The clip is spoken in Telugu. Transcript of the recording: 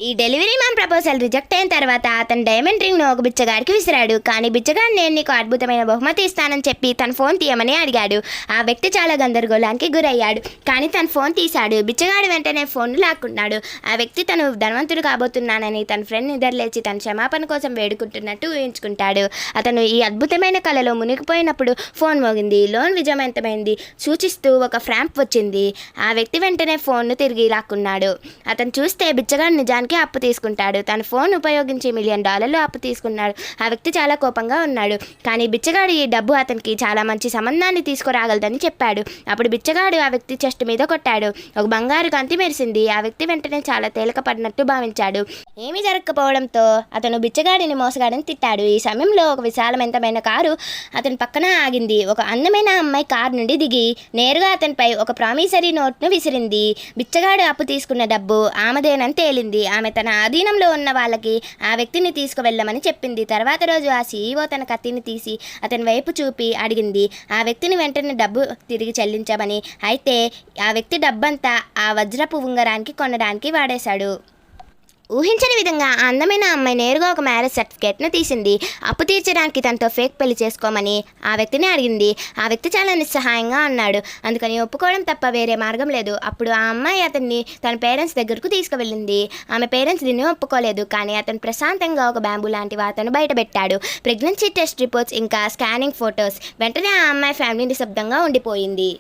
ఈ డెలివరీ మ్యాన్ ప్రపోజల్ రిజెక్ట్ అయిన తర్వాత అతను డైమండ్ రింగ్ను ఒక బిచ్చగాడికి విసిరాడు. కానీ బిచ్చగాడు నేను నీకు అద్భుతమైన బహుమతి ఇస్తానని చెప్పి తన ఫోన్ తీయమని అడిగాడు. ఆ వ్యక్తి చాలా గందరగోళానికి గురయ్యాడు. కానీ తన ఫోన్ తీశాడు. బిచ్చగాడు వెంటనే ఫోన్ లాక్కున్నాడు. ఆ వ్యక్తి తను ధనవంతుడు కాబోతున్నానని తన ఫ్రెండ్ నిద్రలేచి తన క్షమాపణ కోసం వేడుకుంటున్నట్టు ఊహించుకుంటాడు. అతను ఈ అద్భుతమైన కళలో మునిగిపోయినప్పుడు ఫోన్ మోగింది. లోన్ విజయవంతమైంది సూచిస్తూ ఒక ఫ్రాంప్ వచ్చింది. ఆ వ్యక్తి వెంటనే ఫోన్ను తిరిగి లాక్కున్నాడు. అతను చూస్తే బిచ్చగాడు నిజానికి అప్పు తీసుకుంటాడు. తన ఫోన్ ఉపయోగించి $1 మిలియన్ అప్పు తీసుకున్నాడు. ఆ వ్యక్తి చాలా కోపంగా ఉన్నాడు. కానీ బిచ్చగాడు ఈ డబ్బు అతనికి చాలా మంచి సంబంధాన్ని తీసుకురాగలదని చెప్పాడు. అప్పుడు బిచ్చగాడు ఆ వ్యక్తి చెస్ట్ మీద కొట్టాడు. ఒక బంగారు కాంతి మెరిసింది. ఆ వ్యక్తి వెంటనే చాలా తేలిక పడినట్టు భావించాడు. ఏమీ జరగకపోవడంతో అతను బిచ్చగాడిని మోసగాడని తిట్టాడు. ఈ సమయంలో ఒక విశాలమైన కారు అతని పక్కన ఆగింది. ఒక అందమైన అమ్మాయి కారు నుండి దిగి నేరుగా అతనిపై ఒక ప్రామిసరీ నోట్ను విసిరింది. బిచ్చగాడు అప్పు తీసుకున్న డబ్బు ఆమెదేనని తేలింది. ఆమె తన ఆధీనంలో ఉన్న వాళ్ళకి ఆ వ్యక్తిని తీసుకువెళ్ళమని చెప్పింది. తర్వాత రోజు ఆ సీఈఓ తన కత్తిని తీసి అతని వైపు చూపి అడిగింది ఆ వ్యక్తిని వెంటనే డబ్బు తిరిగి చెల్లించమని. అయితే ఆ వ్యక్తి డబ్బంతా ఆ వజ్రపు ఉంగరానికి కొనడానికి వాడేశాడు. ఊహించని విధంగా ఆ అందమైన అమ్మాయి నేరుగా ఒక మ్యారేజ్ సర్టిఫికేట్ను తీసింది. అప్పు తీర్చడానికి తనతో ఫేక్ పెళ్లి చేసుకోమని ఆ వ్యక్తిని అడిగింది. ఆ వ్యక్తి చాలా నిస్సహాయంగా ఉన్నాడు. అందుకని ఒప్పుకోవడం తప్ప వేరే మార్గం లేదు. అప్పుడు ఆ అమ్మాయి అతన్ని తన పేరెంట్స్ దగ్గరకు తీసుకువెళ్ళింది. ఆమె పేరెంట్స్ దీన్ని ఒప్పుకోలేదు. కానీ అతను ప్రశాంతంగా ఒక బ్యాంబూ లాంటి వాతను బయటపెట్టాడు. ప్రెగ్నెన్సీ టెస్ట్ రిపోర్ట్స్ ఇంకా స్కానింగ్ ఫొటోస్. వెంటనే ఆ అమ్మాయి ఫ్యామిలీ నిశ్శబ్దంగా ఉండిపోయింది.